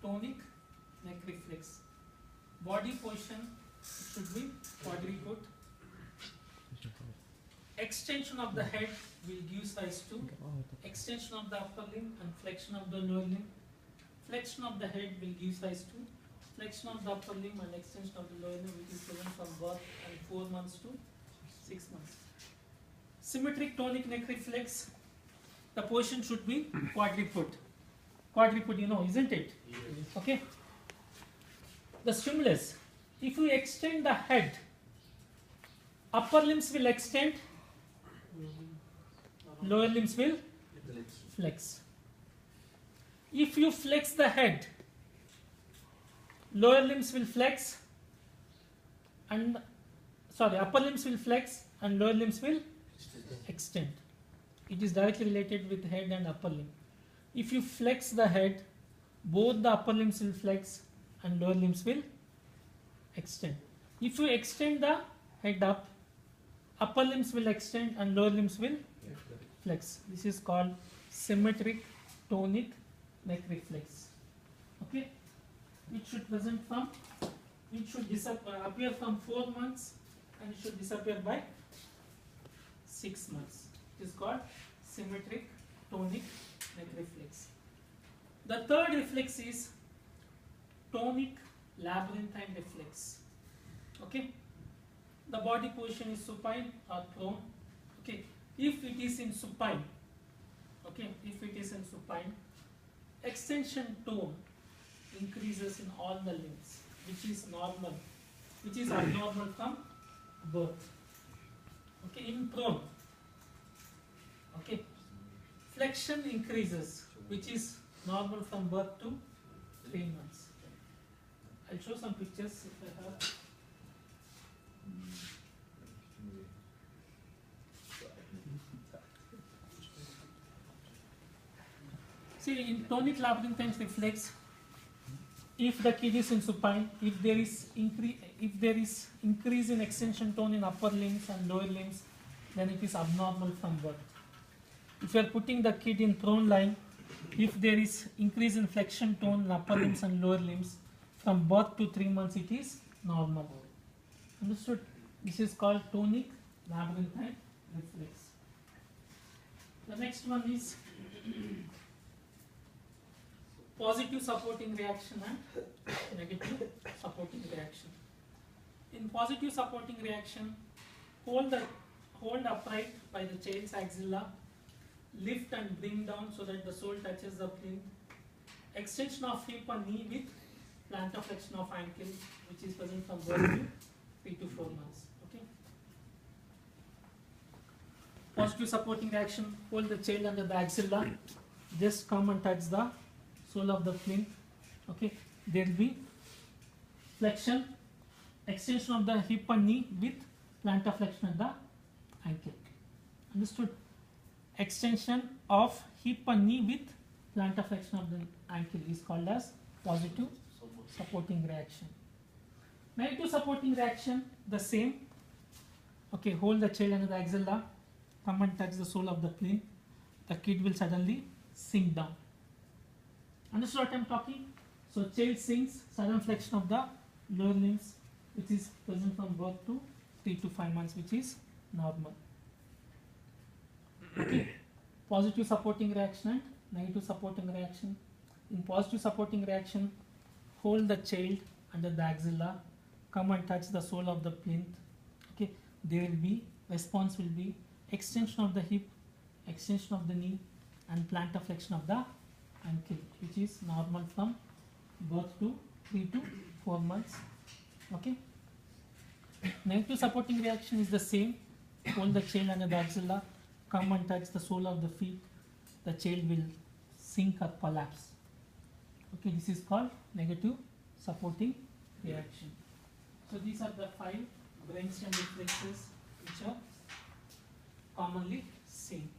tonic neck reflex. Body position should be quadripod. Extension of the head will give rise to extension of the upper limb and flexion of the lower limb. Flexion of the head will give rise to flexion of the upper limb and extension of the lower limb, which is present from birth and 4 months to 6 months. Symmetric tonic neck reflex, the position should be quadripod. Quadripod, you know, isn't it? Yes. Okay. The stimulus, if you extend the head, upper limbs will extend, lower limbs will flex. If you flex the head, lower limbs will flex and upper limbs will flex and lower limbs will extend. It is directly related with head and upper limb. If you flex the head, both the upper limbs will flex and lower limbs will extend. If you extend the head up, upper limbs will extend and lower limbs will flex. This is called symmetric tonic neck reflex. Okay, it should appear from 4 months and it should disappear by 6 months. It is called symmetric tonic neck reflex. The third reflex is tonic labyrinthine reflex. Okay, the body position is supine or prone. Okay, if it is in supine, extension tone increases in all the limbs, which is normal, which is abnormal from birth. Okay, in prone, okay, flexion increases, which is normal from birth to 3 months. I'll show some pictures if I have. See, in tonic labyrinthine reflex, if the kid is in supine, if there is increase in extension tone in upper limbs and lower limbs, then it is abnormal from birth. If you are putting the kid in prone line, if there is increase in flexion tone in upper limbs and lower limbs, from birth to 3 months it is normal. Understood? This is called tonic labyrinthine reflex. The next one is positive supporting reaction and negative supporting reaction. In positive supporting reaction, hold upright by the child's axilla, lift and bring down so that the sole touches the plinth. Extension of hip and knee with plantar flexion of ankle, which is present from birth to 3 to 4 months. Okay. Positive supporting reaction, hold the child under the axilla, just come and touch the sole of the plinth. Okay, there will be flexion, extension of the hip and knee with plantar flexion at the ankle. Understood? Extension of hip and knee with plantar flexion of the ankle is called as positive supporting reaction. Negative supporting reaction, the same. Okay, hold the child under the axilla, come and touch the sole of the plinth. The kid will suddenly sink down. Understood what I am talking? So child sinks, sudden flexion of the lower limbs, which is present from birth to 3 to 5 months, which is normal. Okay. Positive supporting reaction and negative supporting reaction. In positive supporting reaction, hold the child under the axilla, come and touch the sole of the plinth. Okay, there will be response will be extension of the hip, extension of the knee, and plantar flexion of the ankle, which is normal from birth to 3 to 4 months. Okay. Negative supporting reaction is the same. Hold the child under the axilla, come and touch the sole of the feet. The child will sink or collapse. Okay, this is called negative supporting reaction. So these are the 5 brainstem reflexes which are commonly seen.